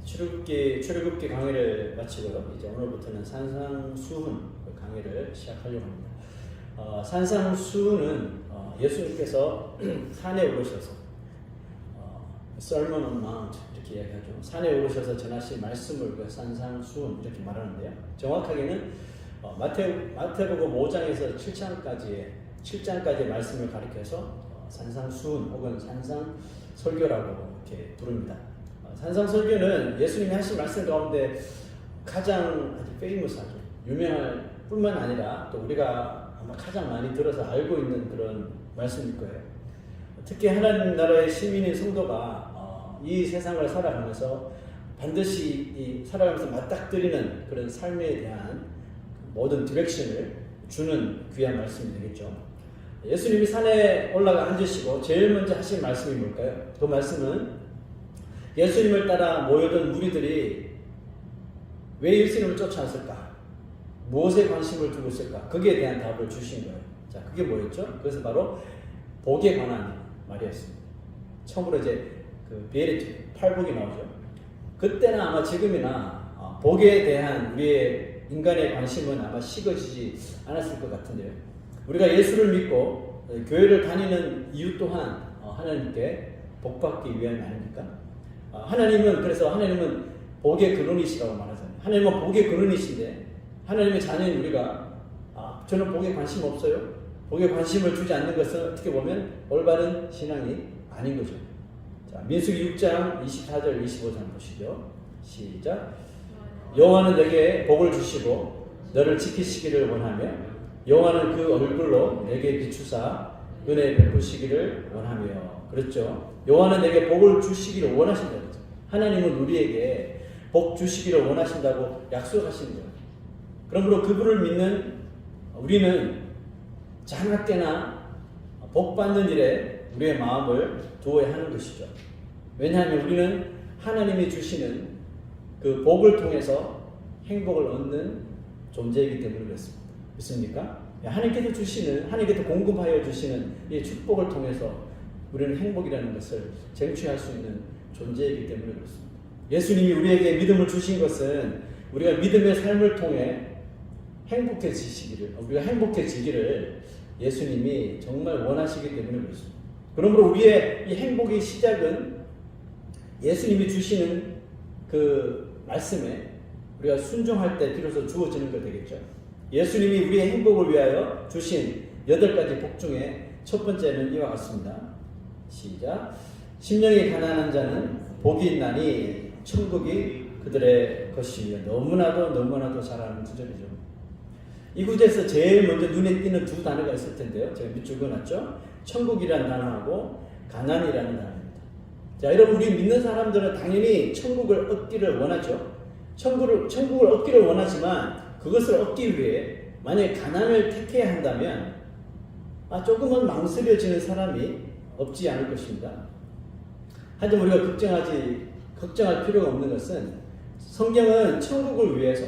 출애굽기 강의를 마치고요. 이제 오늘부터는 산상수훈 강의를 시작하려고 합니다. 산상수훈은 예수님께서 산에 오르셔서 Sermon on Mount 이렇게 이야기하죠. 산에 오르셔서 전하신 말씀을 우리가 산상수훈 이렇게 말하는데요. 정확하게는 마태복음 5장에서 7장까지의 말씀을 가리켜서 산상수훈 혹은 산상설교라고 이렇게 부릅니다. 산상설교는 예수님이 하신 말씀 가운데 가장 아주 페이머스하죠. 유명할 뿐만 아니라 또 우리가 아마 가장 많이 들어서 알고 있는 그런 말씀일 거예요. 특히 하나님 나라의 시민인 성도가 이 세상을 살아가면서 반드시 살아가면서 맞닥뜨리는 그런 삶에 대한 모든 디렉션을 주는 귀한 말씀이 되겠죠. 예수님이 산에 올라가 앉으시고 제일 먼저 하신 말씀이 뭘까요? 그 말씀은 예수님을 따라 모여든 무리들이 왜 예수님을 쫓아왔을까? 무엇에 관심을 두고 있을까? 거기에 대한 답을 주신 거예요. 자, 그게 뭐였죠? 그것은 바로 복에 관한 말이었습니다. 처음으로 이제 그 베리티, 팔복이 나오죠. 그때나 아마 지금이나 복에 대한 우리의 인간의 관심은 아마 식어지지 않았을 것 같은데요. 우리가 예수를 믿고 교회를 다니는 이유 또한 하나님께 복받기 위함이 아닙니까? 하나님은 복의 근원이시라고 말하잖아요. 하나님은 복의 근원이신데 하나님의 자녀인 우리가 저는 복에 관심 없어요. 복에 관심을 주지 않는 것은 어떻게 보면 올바른 신앙이 아닌 거죠. 자, 민수기 6장 24절 25절 보시죠. 시작. 여호와는 내게 복을 주시고 너를 지키시기를 원하며 여호와는 그 얼굴로 내게 비추사 은혜 베푸시기를 원하며. 그렇죠. 여호와는 내게 복을 주시기를 원하신다. 그렇죠? 하나님은 우리에게 복 주시기를 원하신다고 약속하시는 거예요. 그러므로 그분을 믿는 우리는 자나깨나 복 받는 일에 우리의 마음을 두어야 하는 것이죠. 왜냐하면 우리는 하나님이 주시는 그 복을 통해서 행복을 얻는 존재이기 때문에 그렇습니다. 믿습니까? 하나님께서 주시는, 하나님께서 공급하여 주시는 이 축복을 통해서 우리는 행복이라는 것을 쟁취할 수 있는 존재이기 때문에 그렇습니다. 예수님이 우리에게 믿음을 주신 것은 우리가 믿음의 삶을 통해 우리가 행복해지기를 예수님이 정말 원하시기 때문에 그렇습니다. 그러므로 우리의 이 행복의 시작은 예수님이 주시는 그 말씀에 우리가 순종할 때 비로소 주어지는 것 되겠죠. 예수님이 우리의 행복을 위하여 주신 8가지 복 중에 첫 번째는 이와 같습니다. 시작. 심령이 가난한 자는 복이 있나니 천국이 그들의 것이며. 너무나도 잘 아는 구절이죠. 이 구절에서 제일 먼저 눈에 띄는 두 단어가 있을 텐데요. 제가 밑줄 그어놨죠. 천국이라는 단어하고 가난이라는 단어입니다. 자, 여러분, 우리 믿는 사람들은 당연히 천국을 얻기를 원하죠. 천국을 얻기를 원하지만 그것을 얻기 위해 만약에 가난을 택해야 한다면 조금은 망설여지는 사람이 없지 않을 것입니다. 하지만 우리가 걱정할 필요가 없는 것은 성경은 천국을 위해서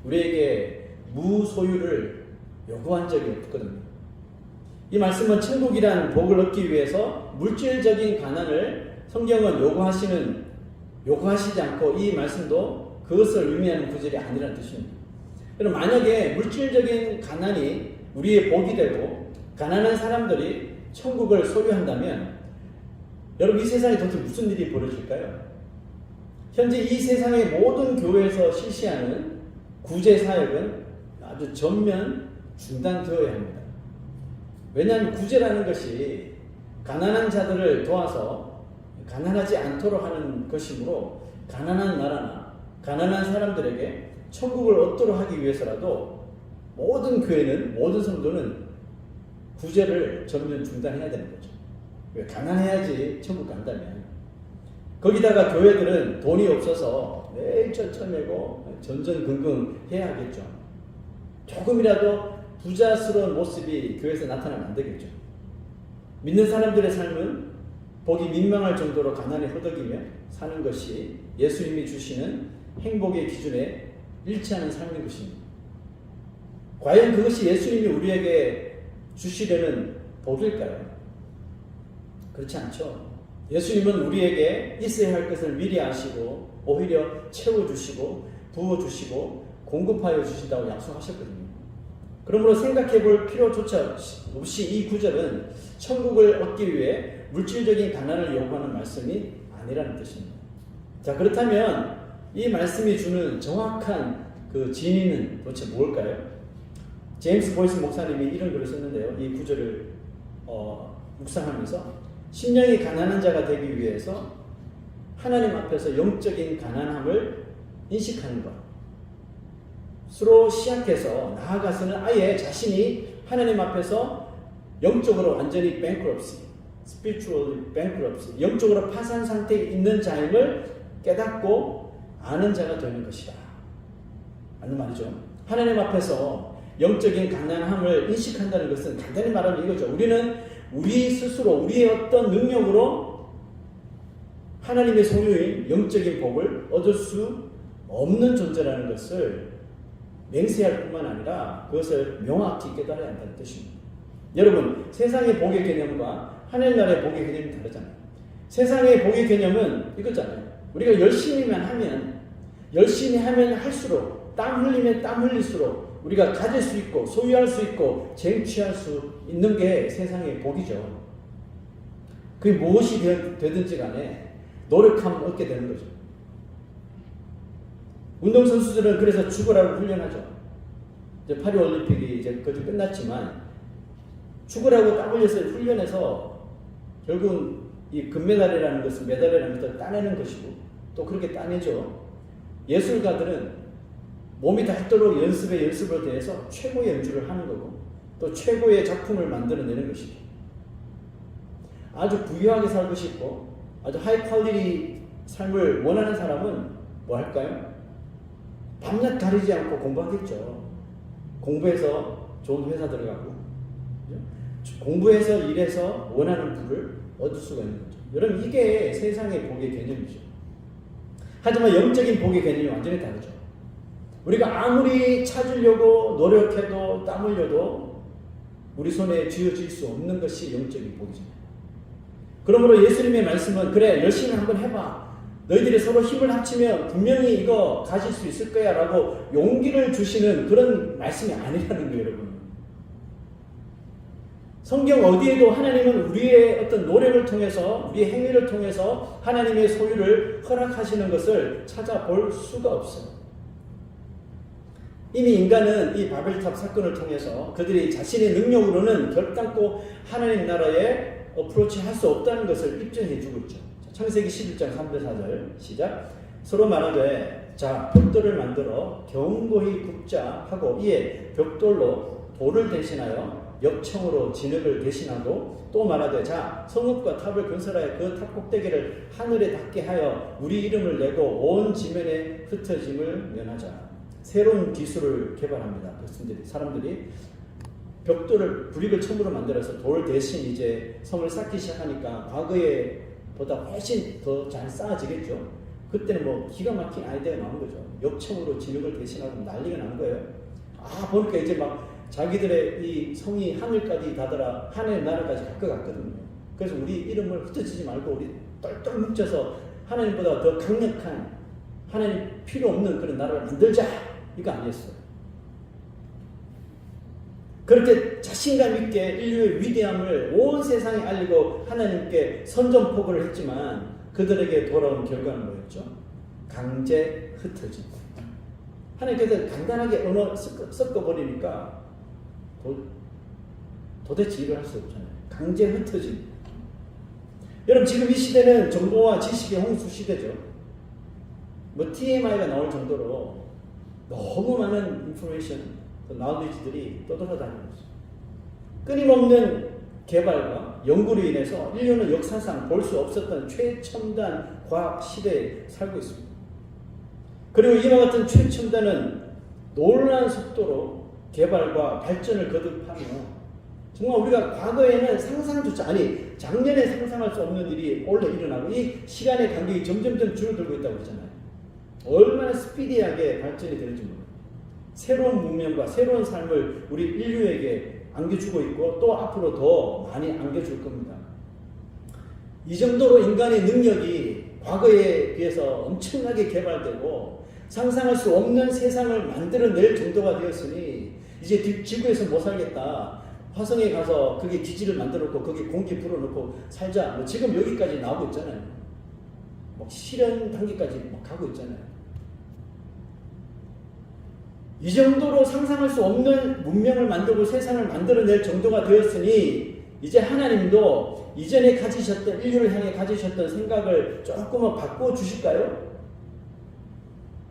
우리에게 무소유를 요구한 적이 없거든요. 이 말씀은 천국이란 복을 얻기 위해서 물질적인 가난을 성경은 요구하시지 않고 이 말씀도 그것을 의미하는 구절이 아니라는 뜻입니다. 여러분, 만약에 물질적인 가난이 우리의 복이 되고 가난한 사람들이 천국을 소유한다면 여러분, 이 세상에 도대체 무슨 일이 벌어질까요? 현재 이 세상의 모든 교회에서 실시하는 구제 사역은 아주 전면 중단되어야 합니다. 왜냐하면 구제라는 것이 가난한 자들을 도와서 가난하지 않도록 하는 것이므로 가난한 나라나 가난한 사람들에게 천국을 얻도록 하기 위해서라도 모든 교회는, 모든 성도는 구제를 전면 중단해야 되는 거죠. 왜? 가난해야지 천국 간다면. 거기다가 교회들은 돈이 없어서 매일 쩔쩔매고 전전긍긍 해야 하겠죠. 조금이라도 부자스러운 모습이 교회에서 나타나면 안 되겠죠. 믿는 사람들의 삶은 복이 민망할 정도로 가난에 허덕이며 사는 것이 예수님이 주시는 행복의 기준에 일치하는 삶인 것입니다. 과연 그것이 예수님이 우리에게 주시려는 복일까요? 그렇지 않죠. 예수님은 우리에게 있어야 할 것을 미리 아시고 오히려 채워주시고 부어주시고 공급하여 주신다고 약속하셨거든요. 그러므로 생각해 볼 필요조차 없이 이 구절은 천국을 얻기 위해 물질적인 가난을 요구하는 말씀이 아니라는 뜻입니다. 자, 그렇다면 이 말씀이 주는 정확한 그 진리는 도대체 뭘까요? 제임스 보이스 목사님이 이런 글을 썼는데요. 이 구절을 묵상하면서 심령이 가난한 자가 되기 위해서 하나님 앞에서 영적인 가난함을 인식하는 것. 수로 시작해서 나아가서는 아예 자신이 하나님 앞에서 영적으로 완전히 bankruptcy, spiritual bankruptcy, 영적으로 파산 상태에 있는 자임을 깨닫고 아는 자가 되는 것이다. 맞는 말이죠. 하나님 앞에서 영적인 가난함을 인식한다는 것은 간단히 말하면 이거죠. 우리는 우리 스스로 우리의 어떤 능력으로 하나님의 소유인 영적인 복을 얻을 수 없는 존재라는 것을 맹세할 뿐만 아니라 그것을 명확히 깨달아야 한다는 뜻입니다. 여러분, 세상의 복의 개념과 하늘 나라의 복의 개념이 다르잖아요. 세상의 복의 개념은 이거잖아요. 우리가 열심히 하면 할수록, 땀 흘리면 땀 흘릴수록 우리가 가질 수 있고 소유할 수 있고 쟁취할 수 있는 게 세상의 복이죠. 그게 무엇이 되든지 간에 노력하면 얻게 되는 거죠. 운동선수들은 그래서 죽으라고 훈련하죠. 이제 파리올림픽이 이제 거의 끝났지만 죽으라고 땀 흘려서 훈련해서 결국은 이 금메달이라는 것은 메달이라는 것을 따내는 것이고 또 그렇게 따내죠. 예술가들은 몸이 닳도록 연습을 대해서 최고의 연주를 하는 거고 또 최고의 작품을 만들어내는 것이죠. 아주 부유하게 살고 싶고 아주 하이 퀄리티 삶을 원하는 사람은 뭐 할까요? 밤낮 가리지 않고 공부하겠죠. 공부해서 좋은 회사 들어가고 공부해서 일해서 원하는 부를 얻을 수가 있는 거죠. 여러분, 이게 세상의 복의 개념이죠. 하지만 영적인 복의 개념이 완전히 다르죠. 우리가 아무리 찾으려고 노력해도 땀 흘려도 우리 손에 쥐어질 수 없는 것이 영적인 복이잖아요. 그러므로 예수님의 말씀은 그래, 열심히 한번 해봐. 너희들이 서로 힘을 합치면 분명히 이거 가질 수 있을 거야 라고 용기를 주시는 그런 말씀이 아니라는 거예요, 여러분. 성경 어디에도 하나님은 우리의 어떤 노력을 통해서, 우리의 행위를 통해서 하나님의 소유를 허락하시는 것을 찾아볼 수가 없어요. 이미 인간은 이 바벨탑 사건을 통해서 그들이 자신의 능력으로는 결단코 하나님 나라에 어프로치 할 수 없다는 것을 입증해 주고 있죠. 창세기 11장 3절 4절 시작. 서로 말하되 자 벽돌을 만들어 견고히 굽자 하고 이에 벽돌로 돌을 대신하여 역청으로 진흙을 대신하고 또 말하되 자 성읍과 탑을 건설하여 그 탑 꼭대기를 하늘에 닿게 하여 우리 이름을 내고 온 지면에 흩어짐을 면하자. 새로운 기술을 개발합니다. 사람들이 벽돌을 브릭을 처음으로 만들어서 돌 대신 이제 성을 쌓기 시작하니까 과거에 보다 훨씬 더 잘 쌓아지겠죠. 그때는 뭐 기가 막힌 아이디어가 나온 거죠. 역청으로 진흙을 대신하고 난리가 난 거예요. 보니까 이제 막 자기들의 이 성이 하늘까지 다더라 하늘 나라까지 갈 것 같거든요. 그래서 우리 이름을 흩어지지 말고 우리 똘똘 뭉쳐서 하나님보다 더 강력한 하나님 필요 없는 그런 나라를 만들자. 이거 아니었어요. 그렇게 자신감 있게 인류의 위대함을 온 세상에 알리고 하나님께 선전포고를 했지만 그들에게 돌아온 결과는 뭐였죠? 강제 흩어짐. 하나님께서 간단하게 언어 섞어버리니까 도대체 일을 할 수 없잖아요. 강제 흩어짐. 여러분, 지금 이 시대는 정보와 지식의 홍수 시대죠. 뭐 TMI가 나올 정도로 너무 많은 인포메이션, 나우리지들이 떠돌아다니고 있어요. 끊임없는 개발과 연구로 인해서 인류는 역사상 볼 수 없었던 최첨단 과학 시대에 살고 있습니다. 그리고 이와 같은 최첨단은 놀라운 속도로 개발과 발전을 거듭하며 정말 우리가 과거에는 상상조차 작년에 상상할 수 없는 일이 올해 일어나고 이 시간의 간격이 점점점 줄어들고 있다고 했잖아요. 얼마나 스피디하게 발전이 되는지 모릅니다. 새로운 문명과 새로운 삶을 우리 인류에게 안겨주고 있고 또 앞으로 더 많이 안겨줄 겁니다. 이 정도로 인간의 능력이 과거에 비해서 엄청나게 개발되고 상상할 수 없는 세상을 만들어낼 정도가 되었으니 이제 지구에서 못 살겠다. 화성에 가서 거기 기지를 만들어 놓고 거기 공기 불어넣고 살자. 뭐 지금 여기까지 나오고 있잖아요. 뭐 실현 단계까지 막 가고 있잖아요. 이 정도로 상상할 수 없는 문명을 만들고 세상을 만들어낼 정도가 되었으니 이제 하나님도 이전에 가지셨던 인류를 향해 가지셨던 생각을 조금은 바꿔 주실까요?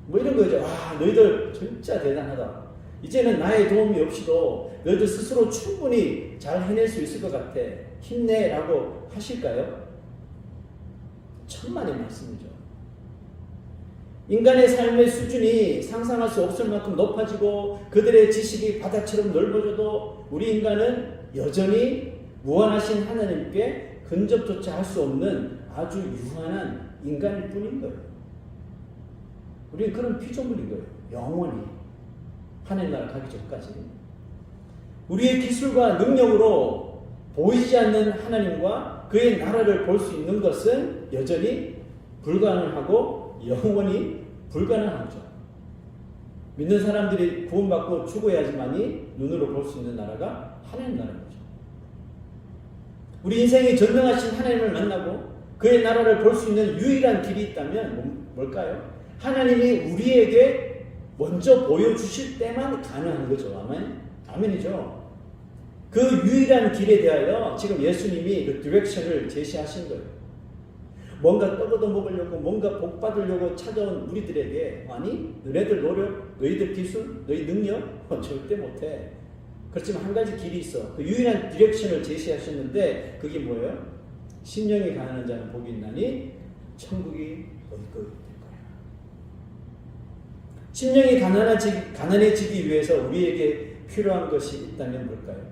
뭐 이런 거죠. 와, 너희들 진짜 대단하다. 이제는 나의 도움이 없이도 너희들 스스로 충분히 잘 해낼 수 있을 것 같아. 힘내라고 하실까요? 천만의 말씀이죠. 인간의 삶의 수준이 상상할 수 없을 만큼 높아지고 그들의 지식이 바다처럼 넓어져도 우리 인간은 여전히 무한하신 하나님께 근접조차 할 수 없는 아주 유한한 인간일 뿐인 거예요. 우리는 그런 피조물인 거예요. 영원히 하나님 나라 가기 전까지. 우리의 기술과 능력으로 보이지 않는 하나님과 그의 나라를 볼 수 있는 것은 여전히 불가능하고 영원히 불가능하죠. 믿는 사람들이 구원받고 죽어야지만이 눈으로 볼 수 있는 나라가 하나님 나라인 거죠. 우리 인생이 전능하신 하나님을 만나고 그의 나라를 볼 수 있는 유일한 길이 있다면 뭘까요? 하나님이 우리에게 먼저 보여주실 때만 가능한 거죠. 아멘? 아멘이죠. 그 유일한 길에 대하여 지금 예수님이 그 디렉션을 제시하신 거예요. 뭔가 떡얻어 먹으려고 뭔가 복 받으려고 찾아온 우리들에게 아니 너희들 노력, 너희들 기술, 너희 능력 절대 못해. 그렇지만 한 가지 길이 있어. 그 유일한 디렉션을 제시하셨는데 그게 뭐예요? 심령이 가난한 자는 복이 있나니 천국이 너희 것일 거야. 심령이 가난해지기 위해서 우리에게 필요한 것이 있다면 뭘까요?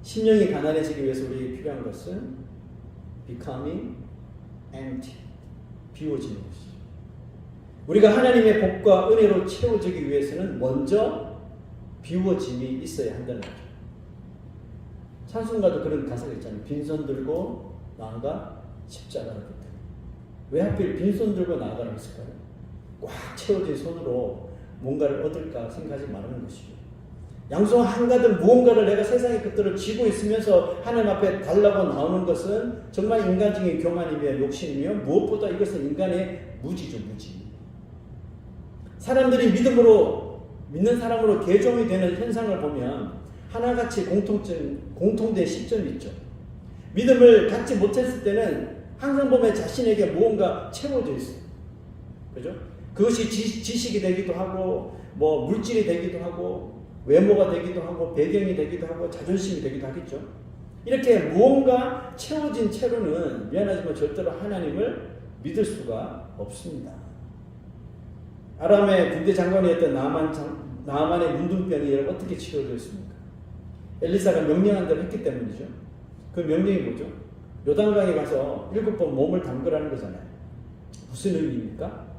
심령이 가난해지기 위해서 우리에게 필요한 것은 becoming empty, 비워지는 것이죠. 우리가 하나님의 복과 은혜로 채워지기 위해서는 먼저 비워짐이 있어야 한다는 거죠. 찬송가도 그런 가사가 있잖아요. 빈손 들고 나아가 십자가를 붙들고. 왜 하필 빈손 들고 나아가라고 했을까요? 꽉 채워진 손으로 뭔가를 얻을까 생각하지 말라는 것이죠. 양손 한가득 무언가를 내가 세상의 것들을 쥐고 있으면서 하나님 앞에 달라고 나오는 것은 정말 인간적인 교만이며 욕심이며 무엇보다 이것은 인간의 무지죠, 무지. 사람들이 믿는 사람으로 개종이 되는 현상을 보면 하나같이 공통된 시점이 있죠. 믿음을 갖지 못했을 때는 항상 보면 자신에게 무언가 채워져 있어요. 그죠? 그것이 지식이 되기도 하고, 뭐 물질이 되기도 하고, 외모가 되기도 하고, 배경이 되기도 하고, 자존심이 되기도 하겠죠. 이렇게 무언가 채워진 채로는 미안하지만 절대로 하나님을 믿을 수가 없습니다. 아람의 군대 장관이었던 나아만의 문둥병이 어떻게 치료되었습니까? 엘리사가 명령한 대로 했기 때문이죠. 그 명령이 뭐죠? 요단강에 가서 7번 몸을 담그라는 거잖아요. 무슨 의미입니까?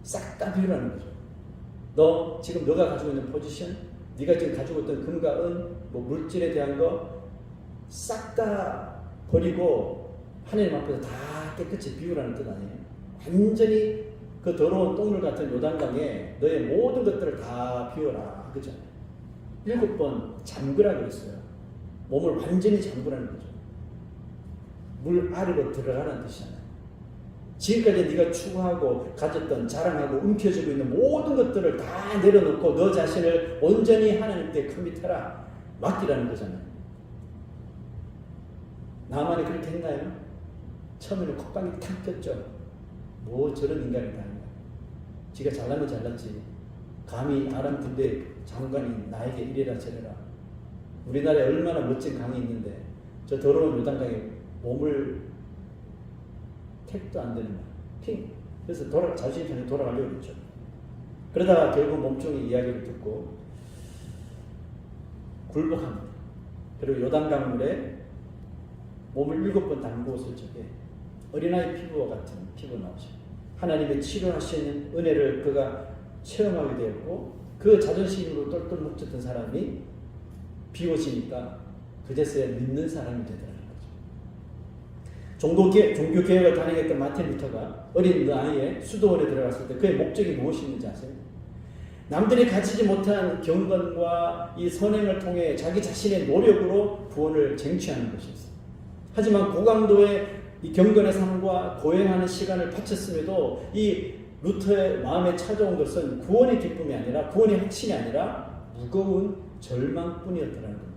싹 다 비우라는 거죠. 너 지금 너가 가지고 있는 포지션, 네가 지금 가지고 있던 금과 은, 뭐 물질에 대한 거 싹 다 버리고 하나님 앞에서 다 깨끗이 비우라는 뜻 아니에요? 완전히 그 더러운 똥물 같은 요단강에 너의 모든 것들을 다 비워라. 그죠? 7번 잠그라 그랬어요. 몸을 완전히 잠그라는 거죠. 물 아래로 들어가라는 뜻이잖아요. 지금까지 네가 추구하고 가졌던 자랑하고 움켜쥐고 있는 모든 것들을 다 내려놓고 너 자신을 온전히 하나님께 커밋해라. 맡기라는 거잖아요. 나만이 그렇게 했나요? 처음에는 콧방이 탁 꼈죠. 뭐 저런 인간이다. 지가 잘나면 잘났지. 감히 아람 군대 장관이 나에게 이래라 저래라. 우리나라에 얼마나 멋진 강이 있는데 저 더러운 요단강에 몸을 택도 안 되는 핑. 그래서 자신이 전에 돌아가려고 했죠. 그러다가 결국 몸종의 이야기를 듣고 굴복합니다. 그리고 요단강물에 몸을 7번 담그었을 적에 어린아이 피부와 같은 피부 나오죠. 하나님의 치료하시는 은혜를 그가 체험하게 되었고 그 자존심으로 똘똘 뭉쳤던 사람이 비워지니까 그제서야 믿는 사람이 되더라는 거죠. 종교개혁을 단행했던 마틴 루터가 어린 나이에 수도원에 들어갔을 때 그의 목적이 무엇이었는지 아세요? 남들이 가지지 못한 경건과 이 선행을 통해 자기 자신의 노력으로 구원을 쟁취하는 것이었어요. 하지만 고강도의 이 경건의 삶과 고행하는 시간을 바쳤음에도 이 루터의 마음에 찾아온 것은 구원의 기쁨이 아니라 구원의 확신이 아니라 무거운 절망뿐이었더라는 겁니다.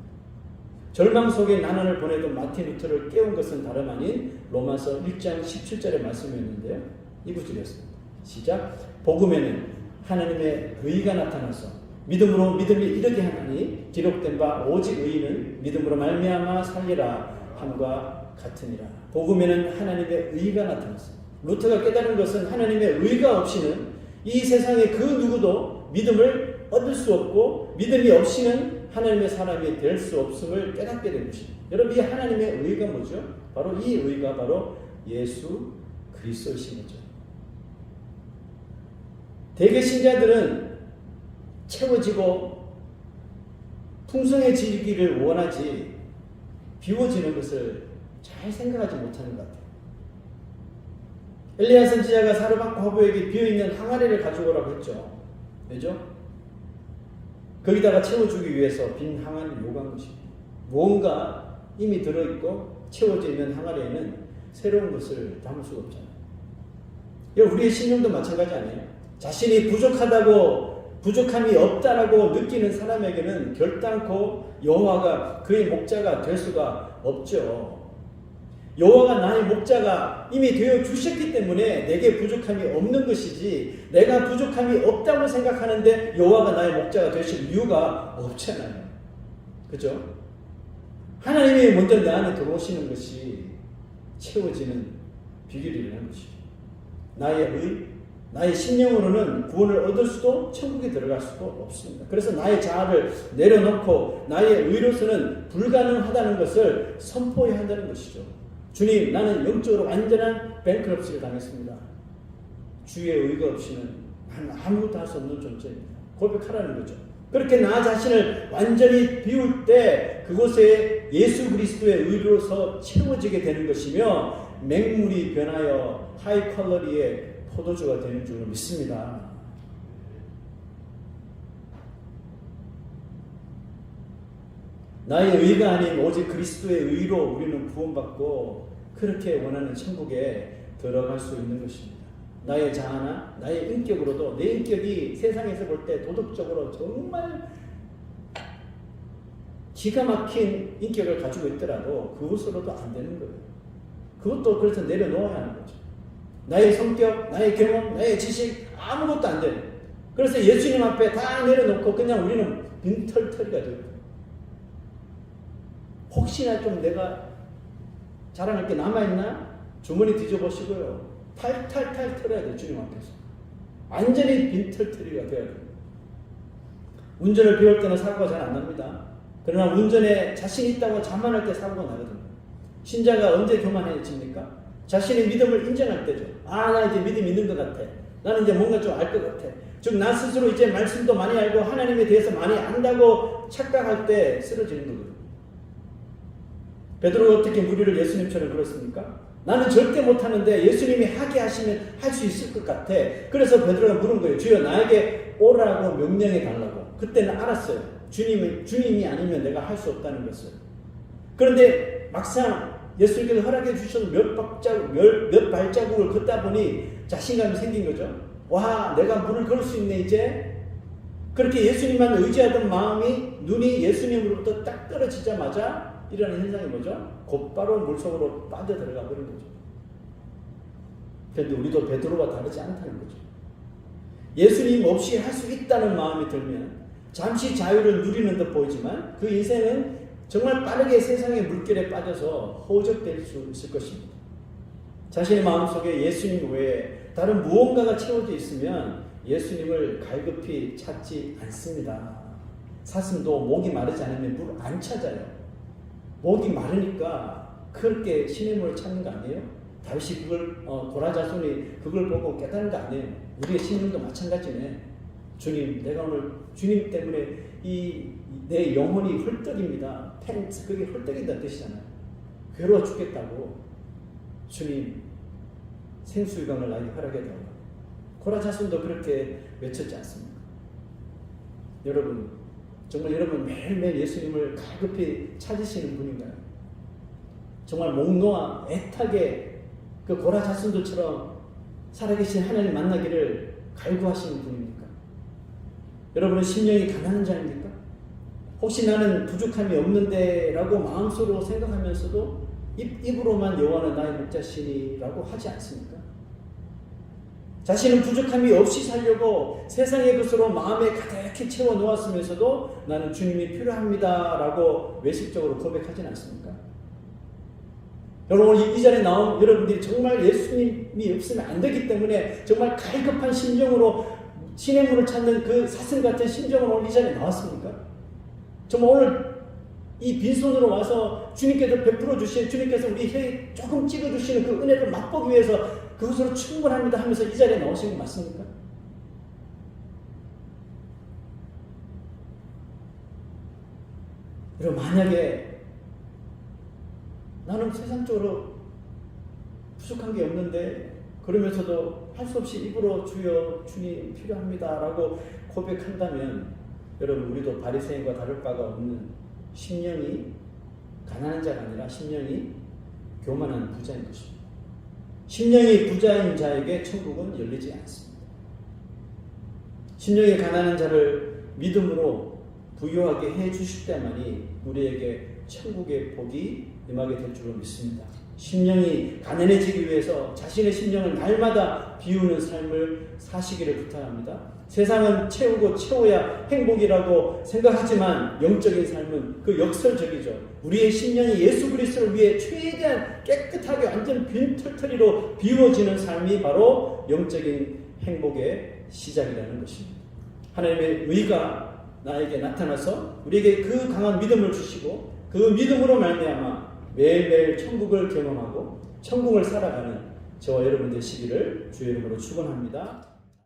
절망 속에 나날을 보내던 마틴 루터를 깨운 것은 다름 아닌 로마서 1장 17절의 말씀이었는데요. 이 구절이었습니다. 시작. 복음에는 하나님의 의가 나타나서 믿음으로 믿음이 이르게 하나니 기록된 바 오직 의인은 믿음으로 말미암아 살리라 함과 같으니라. 복음에는 하나님의 의가 나타났어. 루터가 깨달은 것은 하나님의 의가 없이는 이 세상의 그 누구도 믿음을 얻을 수 없고 믿음이 없이는 하나님의 사람이 될 수 없음을 깨닫게 된 것입니다. 여러분, 이 하나님의 의가 뭐죠? 바로 이 의가 바로 예수 그리스도이신 거죠. 대개 신자들은 채워지고 풍성해지기를 원하지 비워지는 것을 잘 생각하지 못하는 것 같아요. 엘리야 선지자가 사르밧과 호보에게 비어있는 항아리를 가져오라고 했죠. 왜죠? 거기다가 채워주기 위해서 빈 항아리를 요구한 것입니다. 무언가 이미 들어있고 채워져 있는 항아리에는 새로운 것을 담을 수가 없잖아요. 우리의 신령도 마찬가지 아니에요? 자신이 부족함이 없다라고 느끼는 사람에게는 결단코 여호와가 그의 목자가 될 수가 없죠. 여호와가 나의 목자가 이미 되어 주셨기 때문에 내게 부족함이 없는 것이지, 내가 부족함이 없다고 생각하는데 여호와가 나의 목자가 되실 이유가 없잖아요. 그죠? 하나님이 먼저 내 안에 들어오시는 것이 채워지는 비결이라는 것이죠. 나의 심령으로는 구원을 얻을 수도 천국에 들어갈 수도 없습니다. 그래서 나의 자아를 내려놓고 나의 의로서는 불가능하다는 것을 선포해야 한다는 것이죠. 주님, 나는 영적으로 완전한 뱅크럽시를 당했습니다. 주의 의가 없이는 나는 아무것도 할 수 없는 존재입니다. 고백하라는 거죠. 그렇게 나 자신을 완전히 비울 때 그곳에 예수 그리스도의 의로서 채워지게 되는 것이며 맹물이 변하여 하이 퀄러리의 포도주가 되는 줄로 믿습니다. 나의 의가 아닌 오직 그리스도의 의로 우리는 구원받고 그렇게 원하는 천국에 들어갈 수 있는 것입니다. 나의 자아나 나의 인격으로도 내 인격이 세상에서 볼 때 도덕적으로 정말 기가 막힌 인격을 가지고 있더라도 그것으로도 안 되는 거예요. 그것도 그래서 내려놓아야 하는 거죠. 나의 성격, 나의 경험, 나의 지식 아무것도 안 되는. 그래서 예수님 앞에 다 내려놓고 그냥 우리는 빈털터리가 돼요. 혹시나 좀 내가 자랑할 게 남아있나? 주머니 뒤져보시고요. 탈탈탈 털어야 돼요. 주님 앞에서. 완전히 빈털터리가 돼야 돼요. 운전을 배울 때는 사고가 잘 안 납니다. 그러나 운전에 자신 있다고 자만할 때 사고가 나거든요. 신자가 언제 교만해집니까? 자신의 믿음을 인정할 때죠. 나 이제 믿음 있는 것 같아. 나는 이제 뭔가 좀 알 것 같아. 즉, 나 스스로 이제 말씀도 많이 알고 하나님에 대해서 많이 안다고 착각할 때 쓰러지는 거거든요. 베드로가 어떻게 무리를 예수님처럼 그렇습니까? 나는 절대 못하는데 예수님이 하게 하시면 할 수 있을 것 같아. 그래서 베드로가 물은 거예요. 주여, 나에게 오라고 명령해 달라고. 그때는 알았어요. 주님이 아니면 내가 할 수 없다는 것을. 그런데 막상 예수님께서 허락해 주셔서 몇 발자국을 걷다 보니 자신감이 생긴 거죠. 와, 내가 물을 걸을 수 있네 이제. 그렇게 예수님만 의지하던 마음이 눈이 예수님으로부터 딱 떨어지자마자 일어나는 현상이 뭐죠? 곧바로 물속으로 빠져들어가 버린 거죠. 그런데 우리도 베드로와 다르지 않다는 거죠. 예수님 없이 할 수 있다는 마음이 들면 잠시 자유를 누리는 듯 보이지만 그 인생은 정말 빠르게 세상의 물결에 빠져서 허우적될 수 있을 것입니다. 자신의 마음속에 예수님 외에 다른 무언가가 채워져 있으면 예수님을 갈급히 찾지 않습니다. 사슴도 목이 마르지 않으면 물 안 찾아요. 목이 마르니까 그렇게 시냇물을 찾는 거 아니에요? 다윗이 그걸 고라자손이 그걸 보고 깨달은 거 아니에요? 우리의 심령도 마찬가지네. 주님, 내가 오늘 주님 때문에 내 영혼이 헐떡입니다. 그게 헐떡이다 뜻이잖아요. 괴로워 죽겠다고. 주님 생수유강을 나에게 허락해 달라. 고라 자손도 그렇게 외쳤지 않습니까? 여러분, 정말 여러분 매일매일 예수님을 갈급히 찾으시는 분인가요? 정말 목 놓아 애타게 그 고라 자손들처럼 살아계신 하나님 만나기를 갈구하시는 분입니까? 여러분은 심령이 가난한 자입니까? 혹시 나는 부족함이 없는데 라고 마음속으로 생각하면서도 입으로만 여호와는 나의 목자시니라고 하지 않습니까? 자신은 부족함이 없이 살려고 세상의 것으로 마음에 가득히 채워 놓았으면서도 나는 주님이 필요합니다 라고 외식적으로 고백하진 않습니까? 여러분, 이 자리에 나온 여러분들이 정말 예수님이 없으면 안 되기 때문에 정말 갈급한 심정으로 신의 문을 찾는 그 사슴 같은 심정으로 오늘 이 자리에 나왔습니까? 정말 오늘 이 빈손으로 와서 주님께서 베풀어 주신, 주님께서 우리 혀에 조금 찍어 주시는 그 은혜를 맛보기 위해서 그것으로 충분합니다 하면서 이 자리에 나오신 거 맞습니까? 여러분, 만약에 나는 세상적으로 부족한 게 없는데 그러면서도 할 수 없이 입으로 주여 주님 필요합니다 라고 고백한다면 여러분, 우리도 바리새인과 다를 바가 없는 심령이 가난한 자가 아니라 심령이 교만한 부자인 것입니다. 심령이 부자인 자에게 천국은 열리지 않습니다. 심령이 가난한 자를 믿음으로 부유하게 해 주실 때만이 우리에게 천국의 복이 임하게 될 줄로 믿습니다. 심령이 가난해지기 위해서 자신의 심령을 날마다 비우는 삶을 사시기를 부탁합니다. 세상은 채우고 채워야 행복이라고 생각하지만 영적인 삶은 그 역설적이죠. 우리의 심령이 예수 그리스도를 위해 최대한 깨끗하게 완전 빈털터리로 비워지는 삶이 바로 영적인 행복의 시작이라는 것입니다. 하나님의 의가 나에게 나타나서 우리에게 그 강한 믿음을 주시고 그 믿음으로 말미암아 매일매일 천국을 경험하고 천국을 살아가는 저와 여러분 되시기를 주의 이름으로 축원합니다.